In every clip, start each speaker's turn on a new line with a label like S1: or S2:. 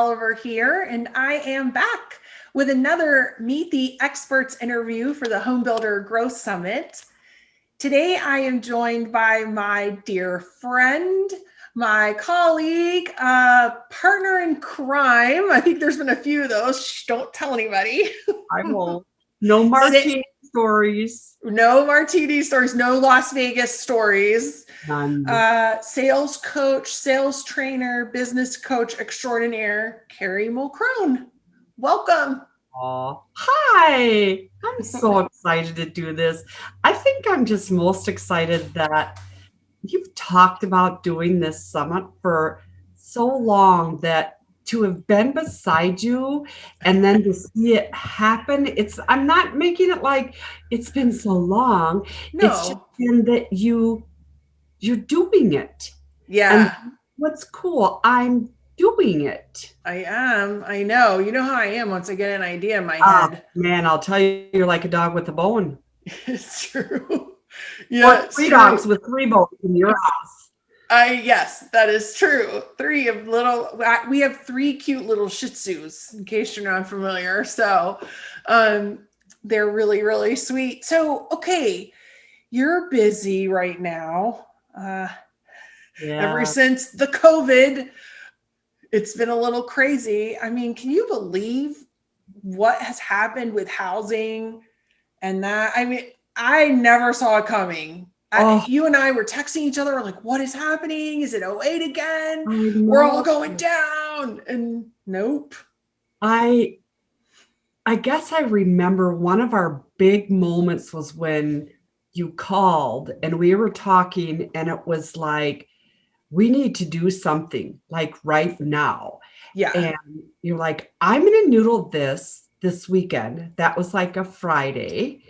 S1: Oliver here, and I am back with another Meet the Experts interview for the Home Builder Growth Summit. Today, I am joined by my dear friend, my colleague, partner in crime. I think there's been a few of those. Shh, don't tell anybody.
S2: I won't. No martini stories.
S1: No martini stories. No Las Vegas stories.
S2: None.
S1: Sales coach, sales trainer, business coach extraordinaire, Kerry Mulcrone. Welcome.
S2: Oh, hi. I'm so excited to do this. I think I'm just most excited that you've talked about doing this summit for so long, that to have been beside you and then to see it happen. I'm not making it like it's been so long.
S1: No.
S2: It's just been that you're doing it.
S1: Yeah.
S2: And what's cool, I'm doing it.
S1: I am. I know. You know how I am once I get an idea in my head.
S2: Man, I'll tell you, you're like a dog with a bone.
S1: It's true. Yeah.
S2: Or three dogs with three bones in your house.
S1: Yes, that is true. We have three cute little Shih Tzus, in case you're not familiar. So they're really, really sweet. So, okay, you're busy right now. Ever since the COVID, it's been a little crazy. I mean, can you believe what has happened with housing and that? I mean, I never saw it coming. You and I were texting each other like, what is happening? Is it 08 again? We're all going down. And nope.
S2: I guess I remember one of our big moments was when you called and we were talking, and it was like, we need to do something like right now.
S1: Yeah.
S2: And you're like, I'm going to noodle this weekend. That was like a Friday.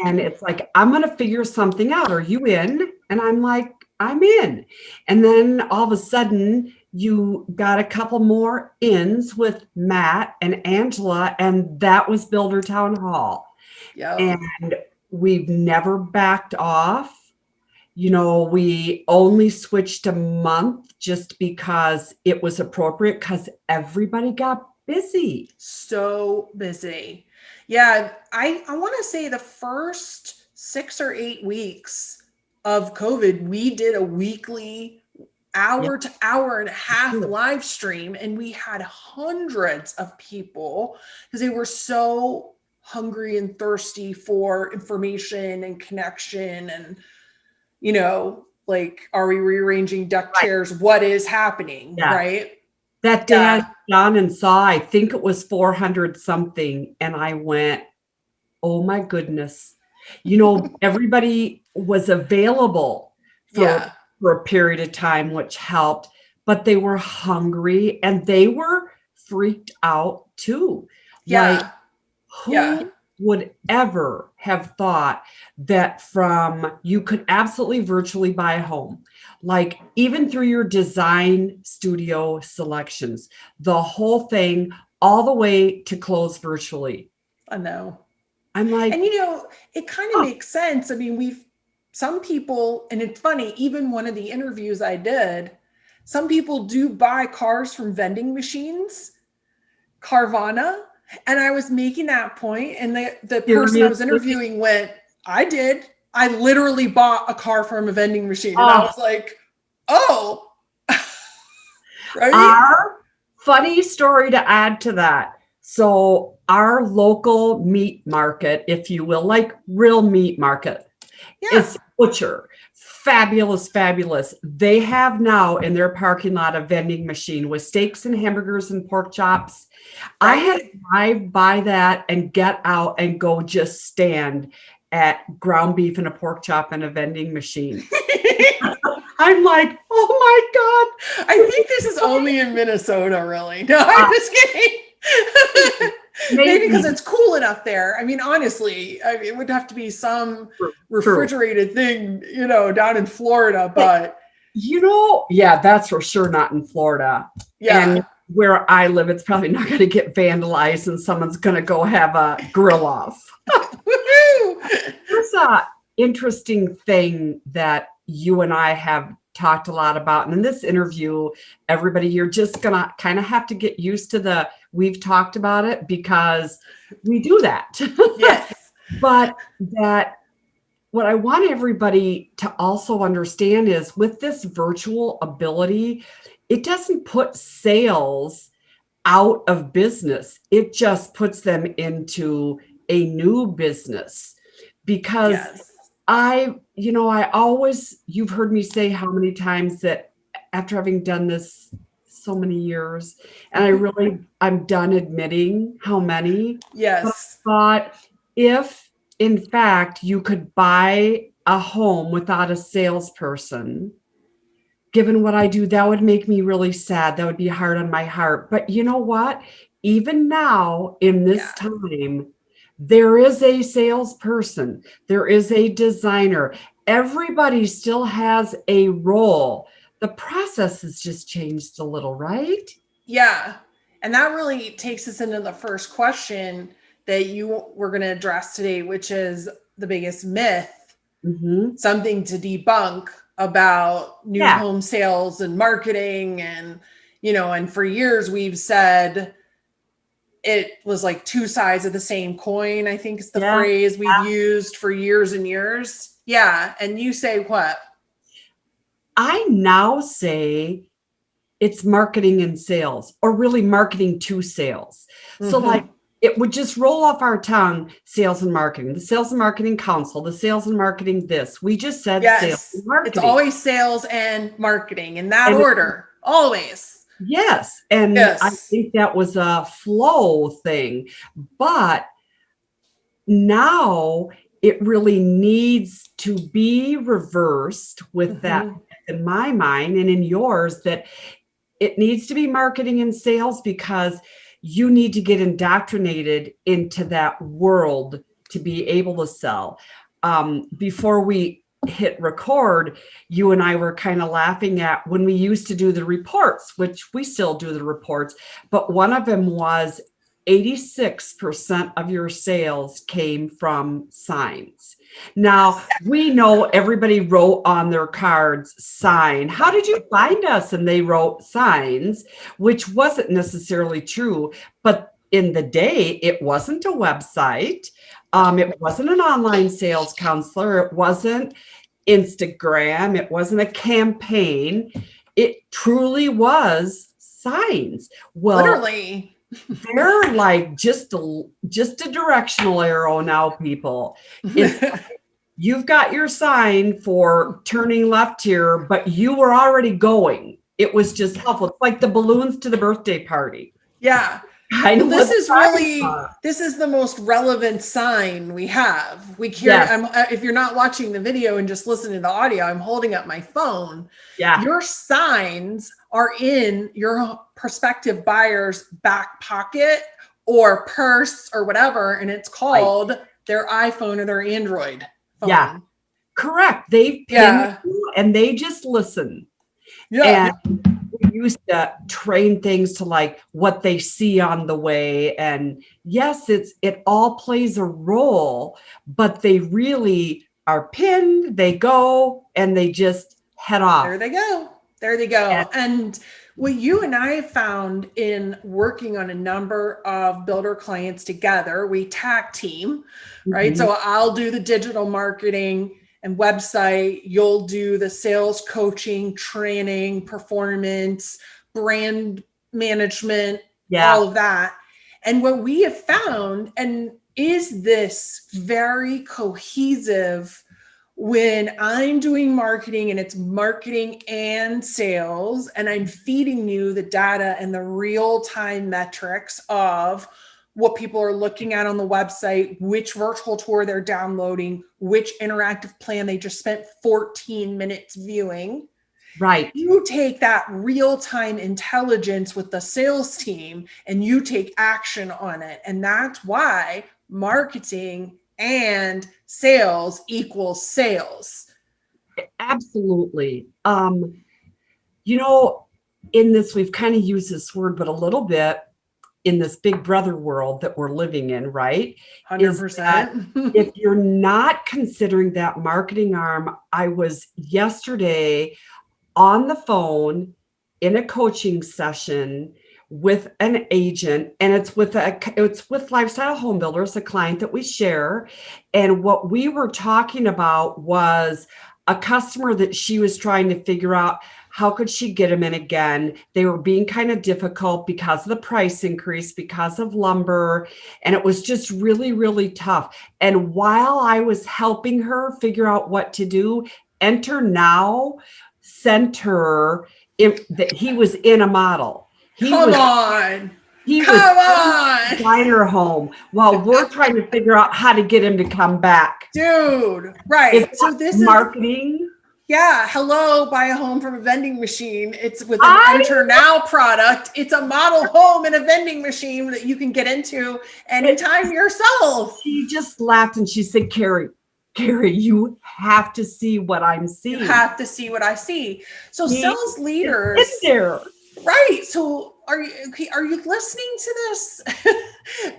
S2: And it's like, I'm going to figure something out. Are you in? And I'm like, I'm in. And then all of a sudden you got a couple more ins with Matt and Angela, and that was Builder Town Hall.
S1: Yep.
S2: And we've never backed off. You know, we only switched a month just because it was appropriate, because everybody got busy.
S1: So busy. Yeah, I want to say the first 6 or 8 weeks of COVID, we did a weekly hour to hour and a half live stream, and we had hundreds of people because they were so hungry and thirsty for information and connection and, you know, like, are we rearranging deck chairs? What is happening, right?
S2: That day I sat down and saw, I think it was 400 something. And I went, oh my goodness. You know, everybody was available for a period of time, which helped, but they were hungry and they were freaked out too. Like, who would ever have thought that you could absolutely virtually buy a home, like even through your design studio selections, the whole thing, all the way to close virtually.
S1: I know.
S2: I'm like,
S1: and you know, it kind of makes sense. I mean, some people, and it's funny, even one of the interviews I did, some people do buy cars from vending machines, Carvana. And I was making that point, and the person I was interviewing went, I did. I literally bought a car from a vending machine. And I was like, oh.
S2: Right? Funny story to add to that. So our local meat market, if you will, like real meat market, is Butcher. Fabulous. They have now in their parking lot a vending machine with steaks and hamburgers and pork chops. I had to drive by that and get out and go just stand at ground beef and a pork chop and a vending machine. I'm like, oh my God.
S1: I think this is only in Minnesota, really. No, I'm just kidding. Maybe because it's cool enough there. I mean, honestly, it would have to be some refrigerated thing, you know, down in Florida, but.
S2: You know, that's for sure not in Florida.
S1: Yeah.
S2: And where I live, it's probably not going to get vandalized and someone's going to go have a grill off. There's an interesting thing that you and I have talked a lot about. And in this interview, everybody, you're just going to kind of have to get used to we've talked about it because we do that.
S1: Yes.
S2: But what I want everybody to also understand is with this virtual ability, it doesn't put sales out of business. It just puts them into a new business because
S1: Yes.
S2: you've heard me say how many times that after having done this so many years, and I'm done admitting how many.
S1: Yes.
S2: But if in fact you could buy a home without a salesperson, given what I do, that would make me really sad. That would be hard on my heart. But you know what? Even now in this
S1: Yeah.
S2: time, there is a salesperson, there is a designer. Everybody still has a role. The process has just changed a little, right?
S1: Yeah. And that really takes us into the first question that you were going to address today, which is the biggest myth,
S2: Mm-hmm.
S1: something to debunk about new
S2: Yeah.
S1: home sales and marketing. And, and for years we've said it was like two sides of the same coin, I think is the
S2: Yeah.
S1: phrase we've used for years and years. Yeah. And you say what?
S2: I now say it's marketing and sales, or really marketing to sales. So like it would just roll off our tongue, sales and marketing, the sales and marketing council, the sales and marketing this. We just said sales and
S1: Yes. It's
S2: marketing.
S1: always sales and marketing in that
S2: And
S1: order. Always.
S2: yes. And I
S1: Yes.
S2: think that was a flow thing. But now it really needs to be reversed with that in my mind and in yours, that it needs to be marketing and sales because you need to get indoctrinated into that world to be able to sell. Before we hit record, you and I were kind of laughing at when we used to do the reports, which we still do the reports, but one of them was 86% of your sales came from signs. Now, we know everybody wrote on their cards, sign. How did you find us? And they wrote signs, which wasn't necessarily true. But in the day, it wasn't a website. It wasn't an online sales counselor. It wasn't Instagram. It wasn't a campaign. It truly was signs. Well,
S1: Literally.
S2: they're like just a directional arrow now, people. It's you've got your sign for turning left here, but you were already going. It was just helpful. It's like the balloons to the birthday party.
S1: Yeah.
S2: Kind
S1: Well,
S2: of
S1: this
S2: what
S1: is
S2: signs
S1: really,
S2: are.
S1: this is the most relevant sign we have. We carry,
S2: Yes.
S1: if you're not watching the video and just listening to the audio, I'm holding up my phone.
S2: Yeah.
S1: Your signs are in your prospective buyer's back pocket or purse or whatever, and it's called their iPhone or their Android phone.
S2: Yeah. Correct. They pin you and they just listen.
S1: Yeah.
S2: And we used to train things to like what they see on the way. And yes, it all plays a role, but they really are pinned, they go, and they just head off.
S1: There they go. There they go. And what you and I found in working on a number of builder clients together, we tag team, right? So I'll do the digital marketing and website. You'll do the sales coaching, training, performance, brand management, all of that. And what we have found, and is this very cohesive when I'm doing marketing and it's marketing and sales, and I'm feeding you the data and the real-time metrics of what people are looking at on the website, which virtual tour they're downloading, which interactive plan they just spent 14 minutes viewing.
S2: Right.
S1: You take that real-time intelligence with the sales team and you take action on it. And that's why marketing and sales equals sales.
S2: Absolutely. In this, we've kind of used this word, but a little bit in this big brother world that we're living in, right?
S1: 100%.
S2: If you're not considering that marketing arm, I was yesterday on the phone in a coaching session with an agent, and it's with Lifestyle Home Builders, a client that we share. And what we were talking about was a customer that she was trying to figure out how could she get them in again. They were being kind of difficult because of the price increase, because of lumber, and it was just really, really tough. And while I was helping her figure out what to do, Enter Now sent her that he was in a model.
S1: Come on.
S2: He
S1: Come
S2: was
S1: on.
S2: in a designer home while we're trying to figure out how to get him to come back.
S1: Dude, right. So this
S2: marketing.
S1: Yeah. Hello, buy a home from a vending machine. It's with an Enter Now product. It's a model home and a vending machine that you can get into anytime yourself.
S2: She just laughed and she said, Kerry, you have to see what I'm seeing.
S1: You have to see what I see. So sales leaders.
S2: It's there.
S1: Right. So are you listening to this?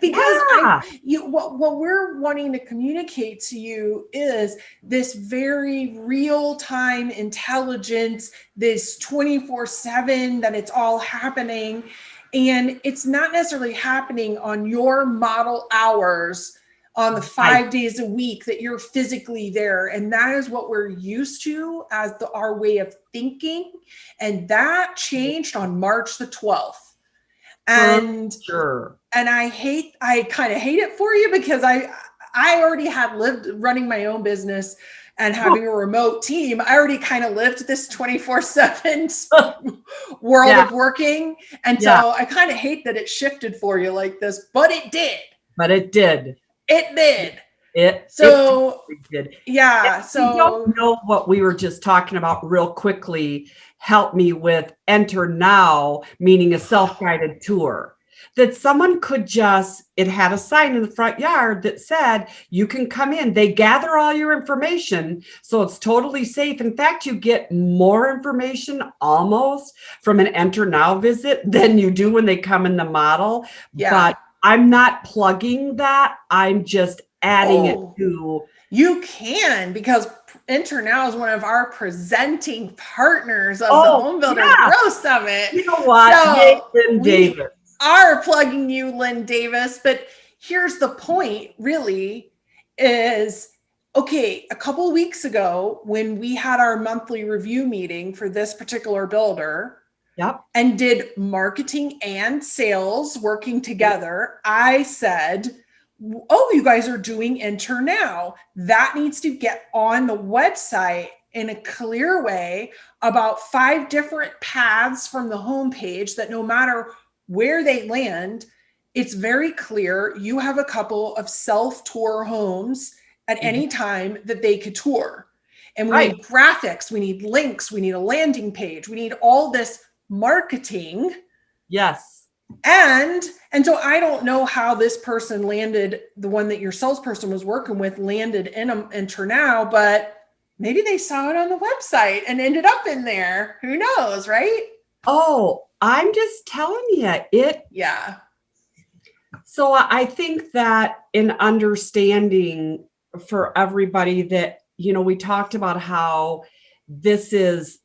S1: Because what we're wanting to communicate to you is this very real-time intelligence, this 24/7 that it's all happening. And it's not necessarily happening on your model hours on the 5 days a week that you're physically there. And that is what we're used to as our way of thinking. And that changed on March the 12th. And and I kind of hate it for you, because I already had lived running my own business and having a remote team. I already kind of lived this 24/7 world of working. And so I kind of hate that it shifted for you like this, but it did.
S2: It did.
S1: So
S2: yeah. So you don't know what we were just talking about real quickly. Help me with Enter Now, meaning a self-guided tour. That someone could it had a sign in the front yard that said, you can come in. They gather all your information, so it's totally safe. In fact, you get more information almost from an Enter Now visit than you do when they come in the model. Yeah. But I'm not plugging that. I'm just adding it to.
S1: You can, because Enter Now is one of our presenting partners of the Home Builder Growth Summit.
S2: You know what? So Lynn Davis.
S1: Are plugging you, Lynn Davis. But here's the point, really, is a couple of weeks ago when we had our monthly review meeting for this particular builder.
S2: Yep.
S1: And did marketing and sales working together, I said, you guys are doing Enter Now. That needs to get on the website in a clear way about 5 different paths from the homepage that no matter where they land, it's very clear you have a couple of self-tour homes at any time that they could tour. And we need graphics, we need links, we need a landing page, we need all this marketing.
S2: Yes.
S1: And so I don't know how this person landed, the one that your salesperson was working with landed in Enter Now, but maybe they saw it on the website and ended up in there. Who knows, right?
S2: Oh, I'm just telling you it.
S1: Yeah.
S2: So I think that in understanding for everybody that, we talked about how this is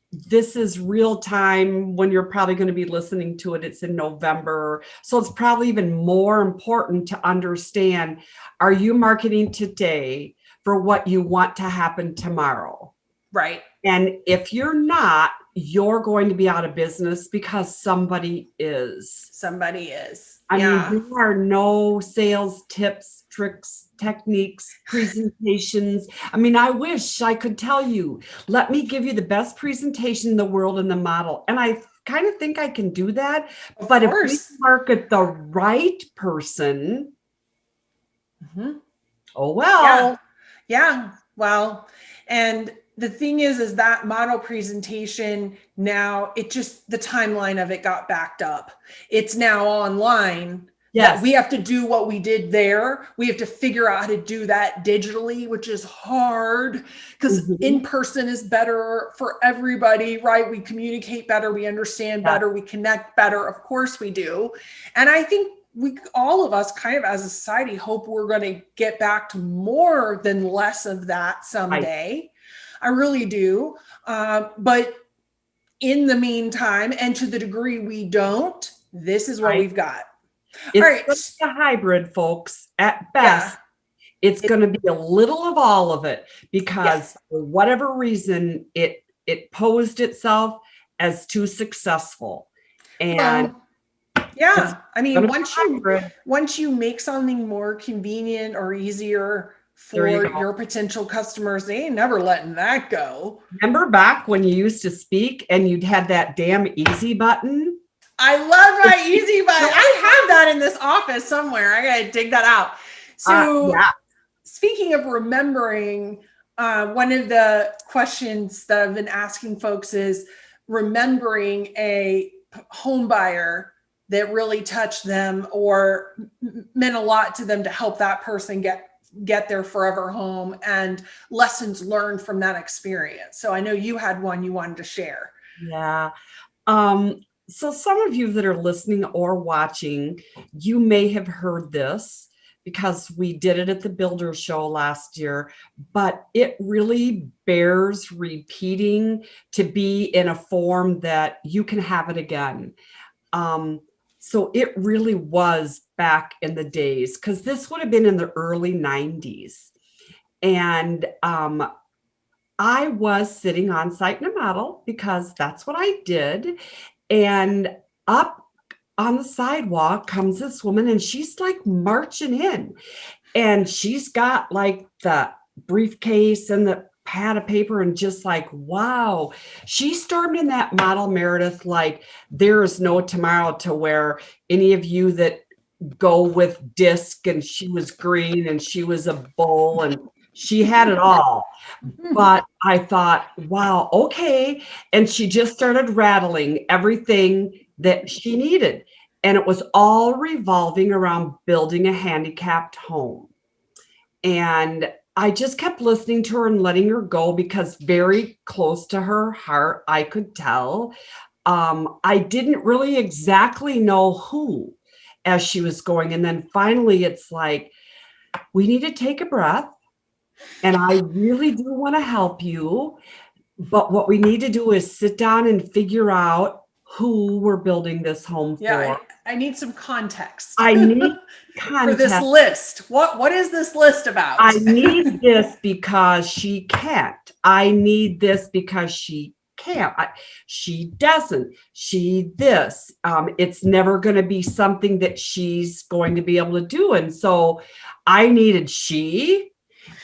S2: real time when you're probably going to be listening to it. It's in November. So it's probably even more important to understand, are you marketing today for what you want to happen tomorrow?
S1: Right.
S2: And if you're not, you're going to be out of business because somebody is. I mean, there are no sales tips, tricks, techniques, presentations. I mean, I wish I could tell you, let me give you the best presentation in the world in the model. And I kind of think I can do that. But if we market the right person, oh, well.
S1: Yeah. Well, and the thing is that model presentation now, the timeline of it got backed up. It's now online.
S2: Yes.
S1: We have to do what we did there. We have to figure out how to do that digitally, which is hard because in person is better for everybody, right? We communicate better, we understand better, we connect better. Of course we do. And I think all of us kind of as a society hope we're going to get back to more than less of that someday. I really do. But in the meantime, and to the degree we don't, this is what
S2: right?
S1: we've got. All
S2: It's
S1: right.
S2: gonna be a hybrid, folks. At
S1: Yeah.
S2: best, it's going to be a little of all of it because
S1: Yes.
S2: for whatever reason it posed itself as too successful, and
S1: Well,
S2: it's
S1: yeah. I
S2: going
S1: mean,
S2: to be hybrid.
S1: once you make something more convenient or easier
S2: There you
S1: for
S2: go.
S1: your potential customers, they ain't never letting that go.
S2: Remember back when you used to speak and you'd had that damn easy button?
S1: I love my easy button. I have that in this office somewhere. I gotta dig that out. So,
S2: Yeah.
S1: speaking of remembering, one of the questions that I've been asking folks is remembering a home buyer that really touched them or meant a lot to them to help that person get their forever home, and lessons learned from that experience. So I know you had one you wanted to share.
S2: Yeah. So some of you that are listening or watching, you may have heard this because we did it at the Builder Show last year, but it really bears repeating to be in a form that you can have it again. So it really was back in the days, because this would have been in the early 90s. And I was sitting on site in a model because that's what I did. And up on the sidewalk comes this woman, and she's like marching in, and she's got like the briefcase and the pad of paper, and just like, wow, she stormed in that model, Meredith, like there is no tomorrow, to where any of you that go with disc, and she was green and she was a bull and she had it all. But I thought, wow, okay. And she just started rattling everything that she needed. And it was all revolving around building a handicapped home. And I just kept listening to her and letting her go, because very close to her heart, I could tell. I didn't really exactly know who as she was going. And then finally, it's like, we need to take a breath. And I really do want to help you. But what we need to do is sit down and figure out who we're building this home
S1: Yeah,
S2: for.
S1: I need some context
S2: I need
S1: for this
S2: context.
S1: list. What is this list about?
S2: I need this because she can't. I need this because she can't. She doesn't. She this. It's never going to be something that she's going to be able to do. And so I needed she.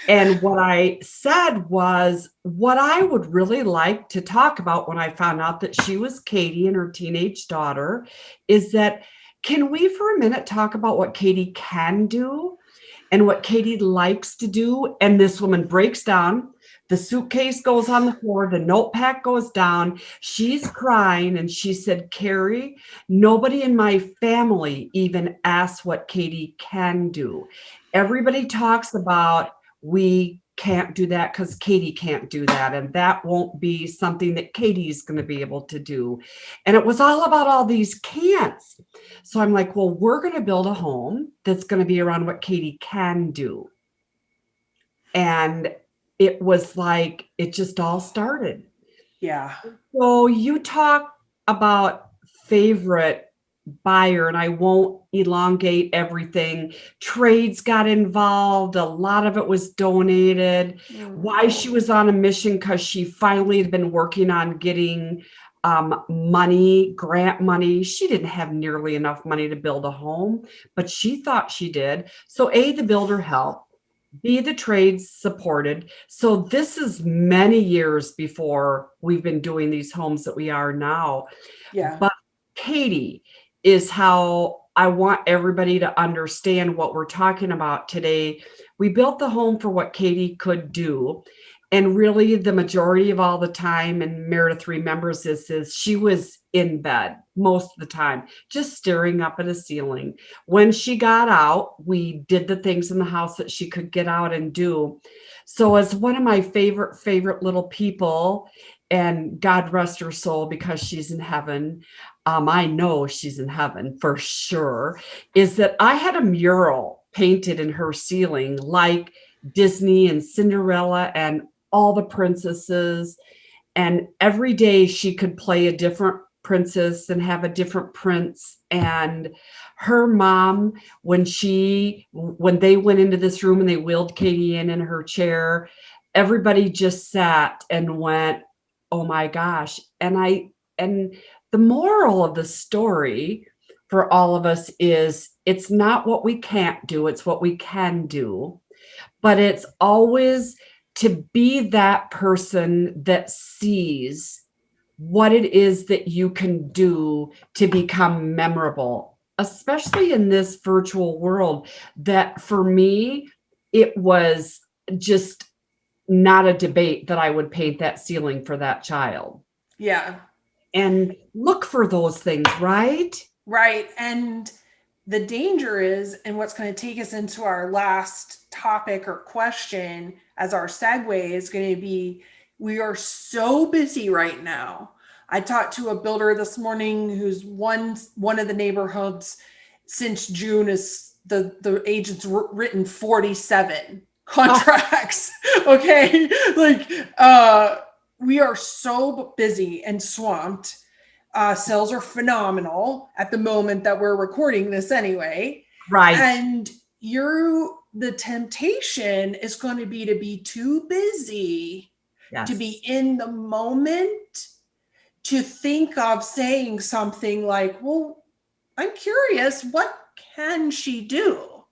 S2: And what I said was, what I would really like to talk about when I found out that she was Katie and her teenage daughter is that, can we for a minute talk about what Katie can do and what Katie likes to do? And this woman breaks down. The suitcase goes on the floor. The notepad goes down. She's crying. And she said, Kerry, nobody in my family even asks what Katie can do. Everybody talks about, we can't do that because Katie can't do that. And that won't be something that Katie's going to be able to do. And it was all about all these can'ts. So I'm like, well, we're going to build a home that's going to be around what Katie can do. And it was like, it just all started.
S1: Yeah.
S2: So you talk about favorite buyer, and I won't elongate everything. Trades got involved. A lot of it was donated. Why she was on a mission, because she finally had been working on getting money, grant money. She didn't have nearly enough money to build a home, but she thought she did. So A, the builder helped. B, the trades supported. So this is many years before we've been doing these homes that we are now.
S1: Yeah.
S2: But Katie is how I want everybody to understand what we're talking about today. We built the home for what Katie could do. And really the majority of all the time, and Meredith remembers this, is she was in bed most of the time, just staring up at a ceiling. When she got out, we did the things in the house that she could get out and do. So as one of my favorite little people, and God rest her soul because she's in heaven, I know she's in heaven for sure, is that I had a mural painted in her ceiling like Disney and Cinderella and all the princesses. and every day she could play a different princess and have a different prince. And her mom, when they went into this room and they wheeled Katie in her chair, everybody just sat and went, oh my gosh. And the moral of the story for all of us is, it's not what we can't do, it's what we can do. But it's always to be that person that sees what it is that you can do to become memorable, especially in this virtual world. That for me, it was just not a debate that I would paint that ceiling for that child.
S1: Yeah.
S2: And look for those things, right?
S1: Right. And the danger is, and what's going to take us into our last topic or question as our segue is going to be, we are so busy right now. I talked to a builder this morning who's one of the neighborhoods since June is the agent's written 47 contracts. Okay. Like, we are so busy and swamped. Sales are phenomenal at the moment that we're recording this anyway.
S2: Right.
S1: And the temptation is going to be too busy to be in the moment, to think of saying something like, well, I'm curious, what can she do?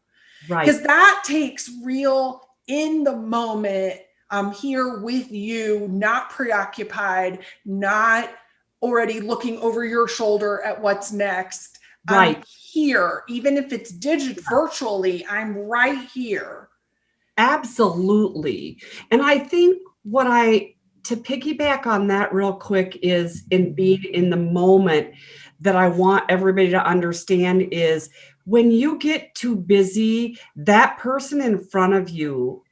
S2: Right.
S1: Because that takes real in the moment. I'm here with you, not preoccupied, not already looking over your shoulder at what's next.
S2: Right.
S1: I'm here, even if it's virtually, I'm right here.
S2: Absolutely. And I think to piggyback on that real quick is, in being in the moment, that I want everybody to understand is, when you get too busy, that person in front of you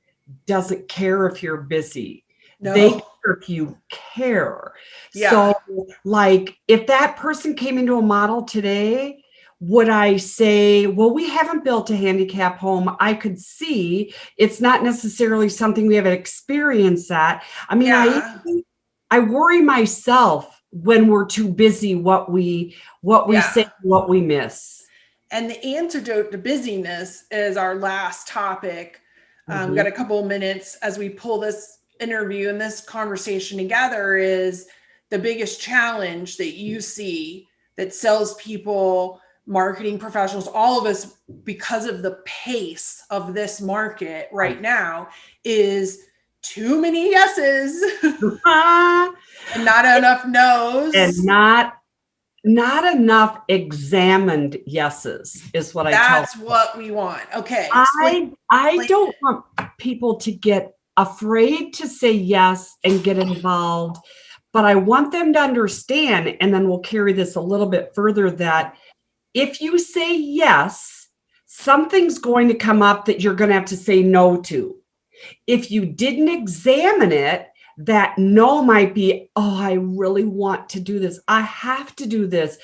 S2: doesn't care if you're busy.
S1: No.
S2: They care if you care.
S1: Yeah.
S2: So, like, if that person came into a model today, would I say, well, we haven't built a handicap home. I could see it's not necessarily something we have experience at. I mean,
S1: Yeah.
S2: I worry myself when we're too busy, what we say, what we miss.
S1: And the antidote to busyness is our last topic. We've got a couple of minutes as we pull this interview and this conversation together. Is the biggest challenge that you see that salespeople, marketing professionals, all of us, because of the pace of this market right now, is too many yeses and not enough no's,
S2: and not enough examined yeses is what I tell.
S1: That's what we want. Okay.
S2: I don't want people to get afraid to say yes and get involved, but I want them to understand, and then we'll carry this a little bit further, that if you say yes, something's going to come up that you're going to have to say no to. If you didn't examine it, that no might be, oh, I really want to do this. I have to do this,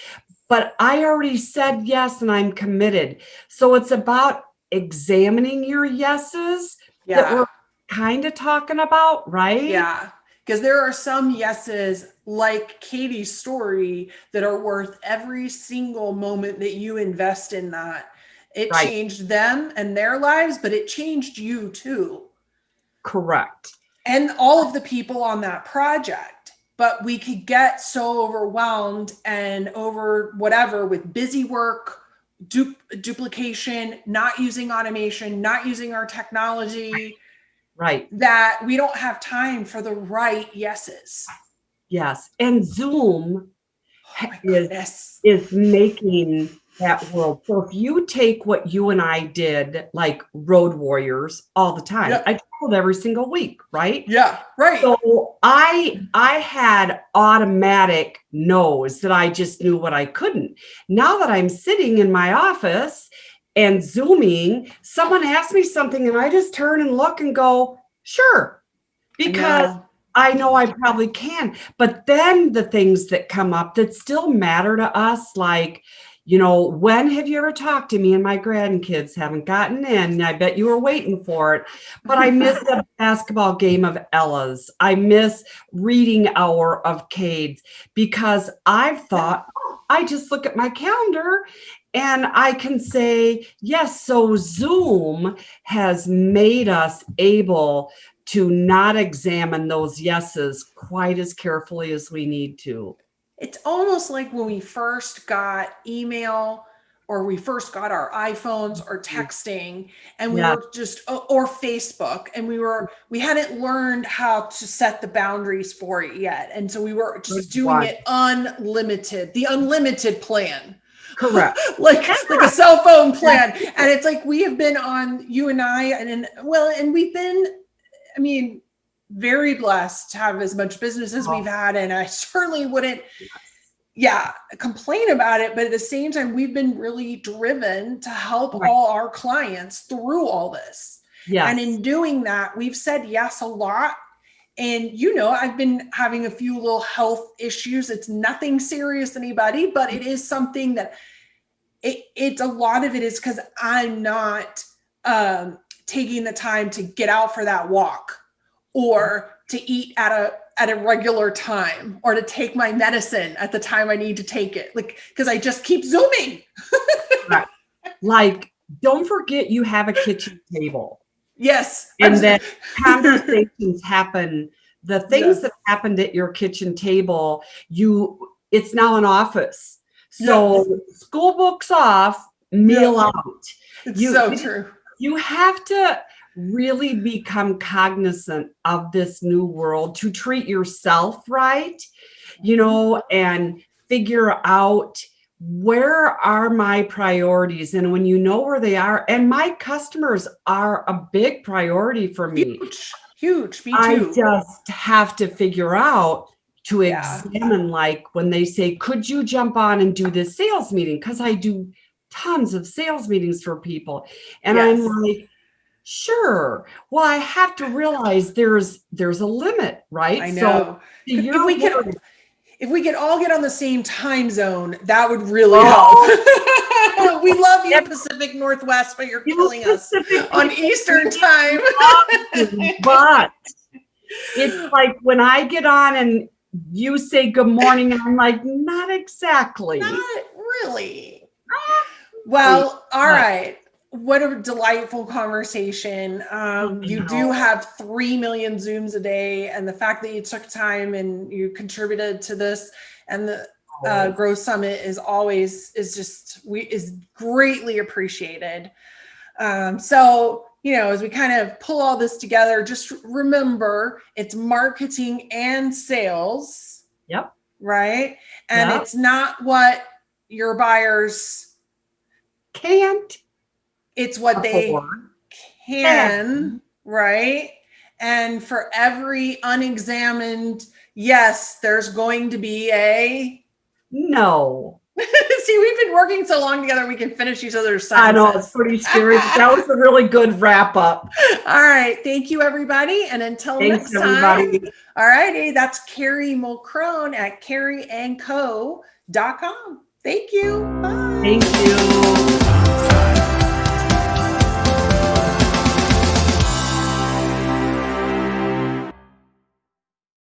S2: but I already said yes and I'm committed. So it's about examining your yeses that we're kind of talking about, right?
S1: Yeah. Because there are some yeses, like Katie's story, that are worth every single moment that you invest in that. It changed them and their lives, but it changed you too.
S2: Correct.
S1: And all of the people on that project. But we could get so overwhelmed and over whatever with busy work, duplication, not using automation, not using our technology.
S2: Right.
S1: That we don't have time for the right yeses.
S2: Yes. And Zoom is making that world. So if you take what you and I did, like road warriors all the time, I traveled every single week, right?
S1: Yeah, right.
S2: So I had automatic no's that I just knew what I couldn't. Now that I'm sitting in my office and Zooming, someone asks me something and I just turn and look and go, sure, because I know I probably can. But then the things that come up that still matter to us, like, when have you ever talked to me? And my grandkids haven't gotten in. I bet you were waiting for it. But I miss the basketball game of Ella's. I miss reading hour of Cade's, because I've thought, I just look at my calendar and I can say, yes, so Zoom has made us able to not examine those yeses quite as carefully as we need to.
S1: It's almost like when we first got email, or we first got our iPhones, or texting, and we were just, or Facebook, and we hadn't learned how to set the boundaries for it yet. And so we were just doing it unlimited, the unlimited plan.
S2: Correct.
S1: like a cell phone plan. And it's like, we have been on, you and I, and we've been, very blessed to have as much business as we've had. And I certainly wouldn't, complain about it. But at the same time, we've been really driven to help all our clients through all this. Yes. And in doing that, we've said yes a lot. And, I've been having a few little health issues. It's nothing serious to anybody, but it is something that it's a lot of it is because I'm not taking the time to get out for that walk, or to eat at a regular time, or to take my medicine at the time I need to take it. Because I just keep Zooming.
S2: Right. Like, don't forget you have a kitchen table.
S1: Yes.
S2: And that conversations happen. The things that happened at your kitchen table, it's now an office. So school books off, meal out.
S1: It's so true.
S2: You have to really become cognizant of this new world to treat yourself right, and figure out, where are my priorities? And when you know where they are, and my customers are a big priority for me.
S1: Huge. Me too.
S2: I just have to figure out to examine, like when they say, could you jump on and do this sales meeting? Because I do tons of sales meetings for people. And I'm like, sure. Well, I have to realize there's a limit, right?
S1: I know. So if we could all get on the same time zone, that would really help. We love you, Pacific Northwest, but you're killing us on Eastern time.
S2: But it's like when I get on and you say good morning, and I'm like, not exactly.
S1: Not really. Well, all right. What a delightful conversation. You do have 3 million Zooms a day, and the fact that you took time and you contributed to this, and the Growth Summit is greatly appreciated. So, as we kind of pull all this together, just remember it's marketing and sales.
S2: Yep.
S1: Right. And it's not what your buyers
S2: can't.
S1: It's what they can, right? And for every unexamined yes, there's going to be a
S2: no.
S1: See, we've been working so long together, we can finish each other's sentences.
S2: I know, it's pretty scary, but that was a really good wrap up.
S1: All right. Thank you, everybody. And until next time. All righty. That's Kerry Mulcrone at kerryandco.com. Thank you. Bye.
S2: Thank you.